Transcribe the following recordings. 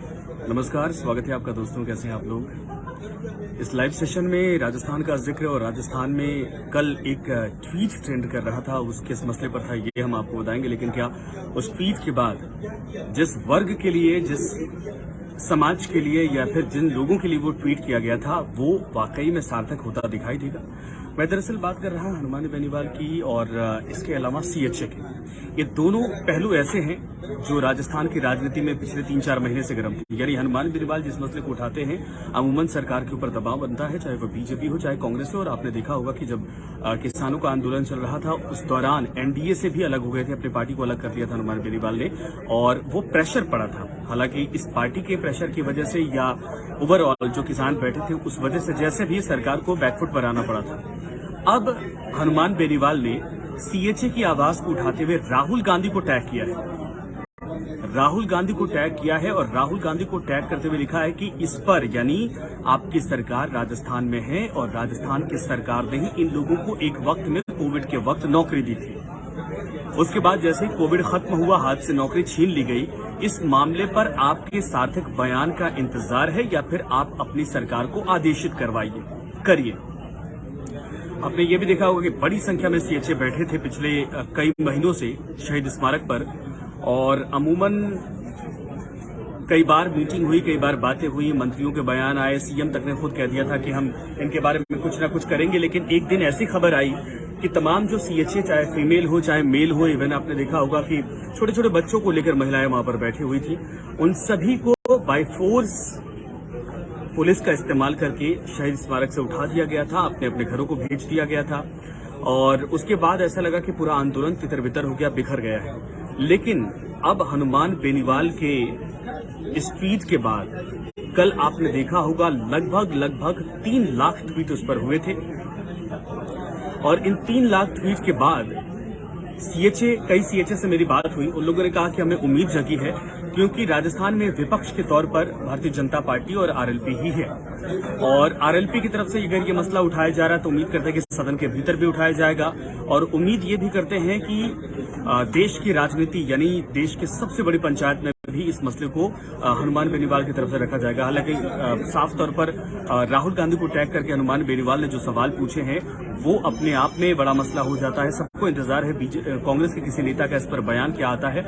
नमस्कार, स्वागत है आपका दोस्तों। कैसे हैं आप लोग। इस लाइव सेशन में राजस्थान का जिक्र और राजस्थान में कल एक ट्वीट ट्रेंड कर रहा था, उसके इस मसले पर था, ये हम आपको बताएंगे। लेकिन क्या उस ट्वीट के बाद जिस वर्ग के लिए, जिस समाज के लिए या फिर जिन लोगों के लिए वो ट्वीट किया गया था, वो वाकई में सार्थक होता दिखाई देगा। मैं दरअसल बात कर रहा हूं हनुमान बेनीवाल की और इसके अलावा सीएचए की। ये दोनों पहलू ऐसे हैं जो राजस्थान की राजनीति में पिछले 3-4 महीने से गर्म थे। यानी हनुमान बेनीवाल जिस मसले को उठाते हैं, अमूमन सरकार के ऊपर दबाव बनता है, चाहे वो बीजेपी हो चाहे कांग्रेस हो। और आपने देखा होगा कि जब किसानों का आंदोलन चल रहा था, उस दौरान एनडीए से भी अलग हो गए थे, अपनी पार्टी को अलग कर दिया था हनुमान बेनीवाल ने, और वो प्रेशर पड़ा था। हालांकि इस पार्टी के प्रेशर की वजह से या ओवरऑल जो किसान बैठे थे उस वजह से जैसे भी सरकार को बैकफुट पर आना पड़ा था। अब हनुमान बेनीवाल ने सीएचए की आवाज को उठाते हुए राहुल गांधी को टैग किया है। राहुल गांधी को टैग किया है और राहुल गांधी को टैग करते हुए लिखा है कि इस पर, यानी आपकी सरकार राजस्थान में है और राजस्थान की सरकार ने ही इन लोगों को एक वक्त में, कोविड के वक्त, नौकरी दी थी। उसके बाद जैसे ही कोविड खत्म हुआ, हाथ से नौकरी छीन ली गई। इस मामले पर आपके सार्थक बयान का इंतजार है या फिर आप अपनी सरकार को आदेशित करिए। आपने ये भी देखा होगा कि बड़ी संख्या में सीएचए बैठे थे पिछले कई महीनों से शहीद स्मारक पर, और अमूमन कई बार मीटिंग हुई, कई बार बातें हुई, मंत्रियों के बयान आए, सीएम तक ने खुद कह दिया था कि हम इनके बारे में कुछ ना कुछ करेंगे। लेकिन एक दिन ऐसी खबर आई कि तमाम जो सीएचए, चाहे फीमेल हो चाहे मेल हो, इवन आपने देखा होगा कि छोटे छोटे बच्चों को लेकर महिलाएं वहां पर बैठी हुई थी, उन सभी को बाय फोर्स पुलिस का इस्तेमाल करके शहीद स्मारक से उठा दिया गया था, अपने अपने घरों को भेज दिया गया था। और उसके बाद ऐसा लगा कि पूरा आंदोलन तितर बितर हो गया, बिखर गया है। लेकिन अब हनुमान बेनीवाल के इस ट्वीट के बाद कल आपने देखा होगा लगभग 3 लाख ट्वीट उस पर हुए थे। और इन 3 लाख ट्वीट के बाद कई सीएचए से मेरी बात हुई, उन लोगों ने कहा कि हमें उम्मीद जगी है, क्योंकि राजस्थान में विपक्ष के तौर पर भारतीय जनता पार्टी और आरएलपी ही है। और आरएलपी की तरफ से अगर ये मसला उठाया जा रहा है तो उम्मीद करते हैं कि सदन के भीतर भी उठाया जाएगा। और उम्मीद ये भी करते हैं कि देश की राजनीति, यानी देश की सबसे बड़ी पंचायत में भी इस मसले को हनुमान बेनीवाल की तरफ से रखा जाएगा। हालांकि साफ तौर पर राहुल गांधी को टैग करके हनुमान बेनीवाल ने जो सवाल पूछे हैं वो अपने आप में बड़ा मसला हो जाता है। सबको इंतजार है कांग्रेस के किसी नेता का इस पर बयान क्या आता है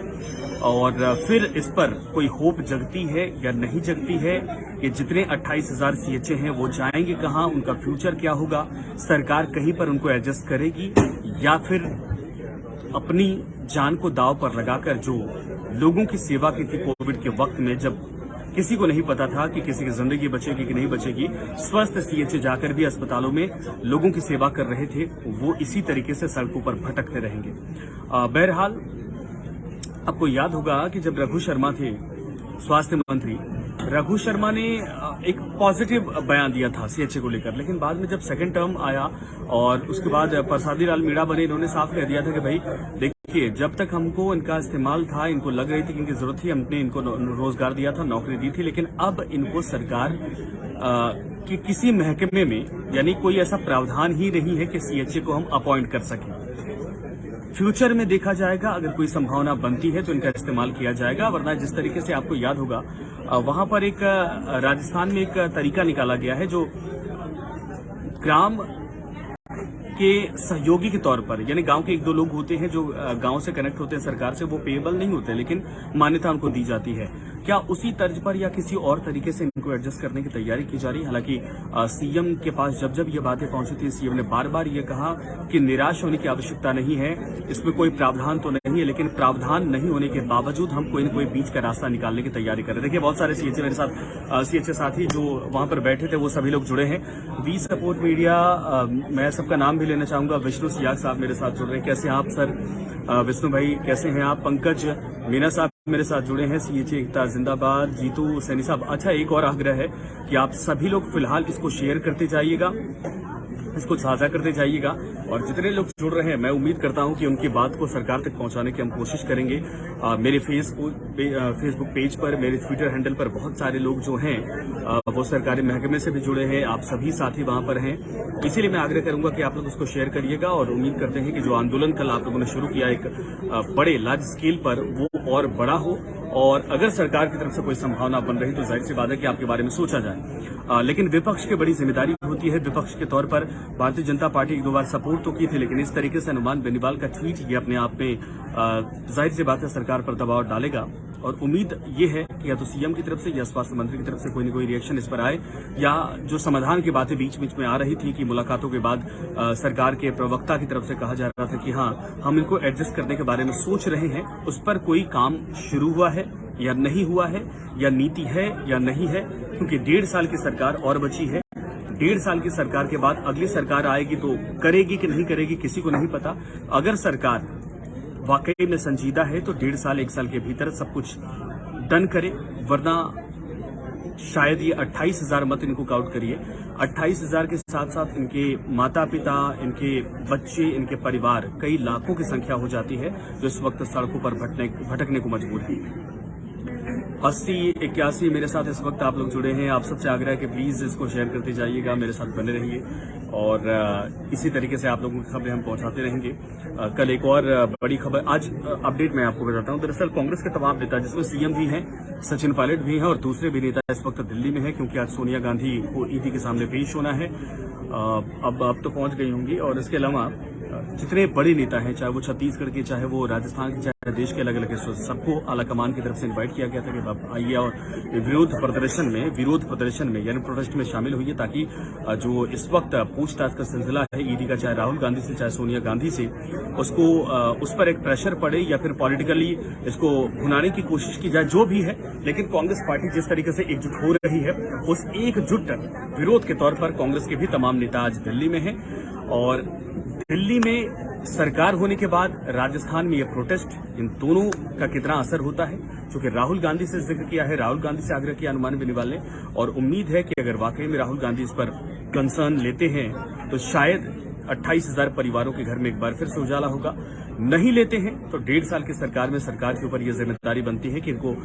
और फिर इस पर कोई होप जगती है या नहीं जगती है। ये जितने 28,000 सीएचए हैं वो जाएंगे कहां, उनका फ्यूचर क्या होगा, सरकार कहीं पर उनको एडजस्ट करेगी या फिर अपनी जान को दांव पर लगाकर, जो लोगों की सेवा की थी कोविड के वक्त में, जब किसी को नहीं पता था कि किसी की जिंदगी बचेगी कि नहीं बचेगी, स्वस्थ सीएचए जाकर भी अस्पतालों में लोगों की सेवा कर रहे थे, वो इसी तरीके से सड़कों पर भटकते रहेंगे। बहरहाल आपको याद होगा कि जब रघु शर्मा थे स्वास्थ्य मंत्री, रघु शर्मा ने एक पॉजिटिव बयान दिया था सीएचए को लेकर। लेकिन बाद में जब सेकंड टर्म आया और उसके बाद प्रसादी लाल मीणा बने, इन्होंने साफ कह दिया था कि भाई देखिए, जब तक हमको इनका इस्तेमाल था, इनको लग रही थी कि इनकी जरूरत थी, हमने इनको रोजगार दिया था, नौकरी दी थी, लेकिन अब इनको सरकार के किसी महकमे में, यानी कोई ऐसा प्रावधान ही नहीं है कि सीएचए को हम अपॉइंट कर सकें। फ्यूचर में देखा जाएगा, अगर कोई संभावना बनती है तो इनका इस्तेमाल किया जाएगा, वरना जिस तरीके से आपको याद होगा वहां पर एक राजस्थान में एक तरीका निकाला गया है जो ग्राम के सहयोगी के तौर पर, यानी गांव के 1-2 लोग होते हैं जो गांव से कनेक्ट होते हैं सरकार से, वो पेएबल नहीं होते लेकिन मान्यता उनको दी जाती है। क्या उसी तर्ज पर या किसी और तरीके से इनको एडजस्ट करने की तैयारी की जा रही है? हालांकि सीएम के पास जब जब ये बातें पहुंची थी, सीएम ने बार बार ये कहा कि निराश होने की आवश्यकता नहीं है, इसमें कोई प्रावधान तो नहीं है, लेकिन प्रावधान नहीं होने के बावजूद हम कोई न कोई बीच का रास्ता निकालने की तैयारी कर रहे हैं। देखिए, बहुत सारे सीएचए मेरे साथ, सीएचए साथी जो वहां पर बैठे थे, वो सभी लोग जुड़े हैं। वी सपोर्ट मीडिया, मैं सबका नाम भी लेना चाहूंगा। विष्णु सियाग साहब मेरे साथ जुड़ रहे हैं। कैसे हैं आप सर? विष्णु भाई कैसे हैं आप? पंकज मीना साहब मेरे साथ जुड़े हैं। सीएचए एकता जिंदाबाद। जीतू सैनी साहब। अच्छा, एक और आग्रह है कि आप सभी लोग फिलहाल इसको शेयर करते जाइएगा, इसको साझा करते जाइएगा, और जितने लोग जुड़ रहे हैं मैं उम्मीद करता हूं कि उनकी बात को सरकार तक पहुंचाने की हम कोशिश करेंगे। मेरे फेसबुक पेज पर, मेरे ट्विटर हैंडल पर बहुत सारे लोग जो हैं वो सरकारी महकमे से भी जुड़े हैं, आप सभी साथी वहां पर हैं, इसीलिए मैं आग्रह करूंगा कि आप लोग उसको शेयर करिएगा। और उम्मीद करते हैं कि जो आंदोलन कल आप लोगों ने शुरू किया एक बड़े लार्ज स्केल पर, वो और बड़ा हो और अगर सरकार की तरफ से कोई संभावना बन रही तो जाहिर सी बात है कि आपके बारे में सोचा जाए। लेकिन विपक्ष की बड़ी जिम्मेदारी होती है। विपक्ष के तौर पर भारतीय जनता पार्टी एक दो बार सपोर्ट तो की थी, लेकिन इस तरीके से हनुमान बेनीवाल का ट्वीट ये अपने आप में जाहिर सी बात है सरकार पर दबाव डालेगा। और उम्मीद ये है कि या तो सीएम की तरफ से या स्वास्थ्य मंत्री की तरफ से कोई न कोई रिएक्शन इस पर आए, या जो समाधान की बातें बीच बीच में आ रही थी कि मुलाकातों के बाद सरकार के प्रवक्ता की तरफ से कहा जा रहा था कि हाँ हम इनको एडजस्ट करने के बारे में सोच रहे हैं, उस पर कोई काम शुरू हुआ है या नहीं हुआ है, या नीति है या नहीं है, क्योंकि 1.5 साल की सरकार और बची है। 1.5 साल की सरकार के बाद अगली सरकार आएगी तो करेगी कि नहीं करेगी किसी को नहीं पता। अगर सरकार वाकई में संजीदा है तो 1.5 साल 1 साल के भीतर सब कुछ डन करे, वरना शायद ये 28,000 मत इनको काउंट करिए, 28,000 के साथ साथ इनके माता पिता, इनके बच्चे, इनके परिवार, कई लाखों की संख्या हो जाती है जो इस वक्त सड़कों पर भटकने को मजबूर है। 80-81 मेरे साथ इस वक्त आप लोग जुड़े हैं। आप सबसे आग्रह है कि प्लीज इसको शेयर करते जाइएगा, मेरे साथ बने रहिए और इसी तरीके से आप लोगों की खबरें हम पहुंचाते रहेंगे। कल एक और बड़ी खबर, आज अपडेट मैं आपको बताता हूं। दरअसल कांग्रेस के तमाम नेता, जिसमें सीएम भी हैं, सचिन पायलट भी हैं और दूसरे भी नेता इस वक्त दिल्ली में हैं, क्योंकि आज सोनिया गांधी को ईडी के सामने पेश होना है। अब तो पहुंच गई होंगी। और इसके अलावा जितने बड़े नेता हैं, चाहे वो छत्तीसगढ़ के, चाहे वो राजस्थान के, चाहे देश के अलग अलग हिस्सों, सबको आला कमान की तरफ से इनवाइट किया गया था कि आप आइए और विरोध प्रदर्शन में यानी प्रोटेस्ट में शामिल हुई, ताकि जो इस वक्त पूछताछ का सिलसिला है ईडी का, चाहे राहुल गांधी से चाहे सोनिया गांधी से, उसको उस पर एक प्रेशर पड़े या फिर पॉलिटिकली इसको भुनाने की कोशिश की जाए, जो भी है। लेकिन कांग्रेस पार्टी जिस तरीके से एकजुट हो रही है, उस एकजुट विरोध के तौर पर कांग्रेस के भी तमाम नेता आज दिल्ली में हैं। और दिल्ली में सरकार होने के बाद राजस्थान में ये प्रोटेस्ट, इन दोनों का कितना असर होता है, क्योंकि राहुल गांधी से जिक्र किया है, राहुल गांधी से आग्रह किया हनुमान बेनीवाल ने, और उम्मीद है कि अगर वाकई में राहुल गांधी इस पर कंसर्न लेते हैं तो शायद 28,000 परिवारों के घर में एक बार फिर से उजाला होगा। नहीं लेते हैं तो 1.5 साल की सरकार में सरकार के ऊपर यह जिम्मेदारी बनती है कि इनको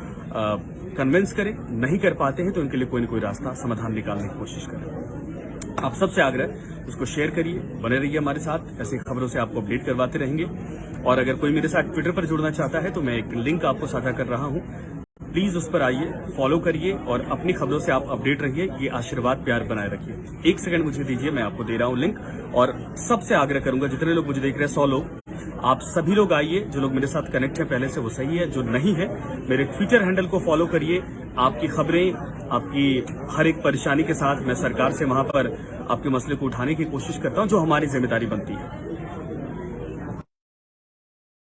कन्विंस करें। नहीं कर पाते हैं तो इनके लिए कोई न कोई रास्ता, समाधान निकालने की कोशिश करें। आप सबसे आग्रह, इसको शेयर करिए, बने रहिए हमारे साथ, ऐसी खबरों से आपको अपडेट करवाते रहेंगे। और अगर कोई मेरे साथ ट्विटर पर जुड़ना चाहता है तो मैं एक लिंक आपको साझा कर रहा हूं, प्लीज उस पर आइए, फॉलो करिए और अपनी खबरों से आप अपडेट रहिए। ये आशीर्वाद प्यार बनाए रखिए। 1 सेकंड मुझे दीजिए, मैं आपको दे रहा हूं लिंक। और सबसे आग्रह करूंगा, जितने लोग मुझे देख रहे हैं, 100 लोग, आप सभी लोग आइए। जो लोग मेरे साथ कनेक्ट हैं पहले से वो सही है, जो नहीं है मेरे ट्विटर हैंडल को फॉलो करिए। आपकी खबरें, आपकी हर एक परेशानी के साथ मैं सरकार से वहां पर आपके मसले को उठाने की कोशिश करता हूं, जो हमारी जिम्मेदारी बनती है।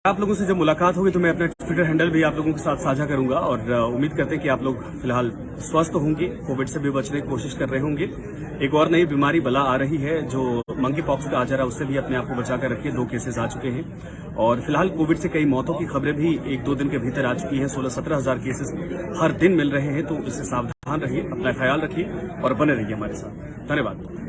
आप लोगों से जब मुलाकात होगी तो मैं अपना ट्विटर हैंडल भी आप लोगों के साथ साझा करूंगा। और उम्मीद करते हैं कि आप लोग फिलहाल स्वस्थ होंगे, कोविड से भी बचने की कोशिश कर रहे होंगे। एक और नई बीमारी बला आ रही है जो मंकी पॉक्स का आ जा रहा है, उससे भी अपने आप को बचा कर रखिए। 2 केसेस आ चुके हैं और फिलहाल कोविड से कई मौतों की खबरें भी 1-2 दिन के भीतर आ चुकी हैं। 16-17 हजार केसेस हर दिन मिल रहे हैं, तो इससे सावधान रहिए, अपना ख्याल रखिए और बने रहिए हमारे साथ। धन्यवाद।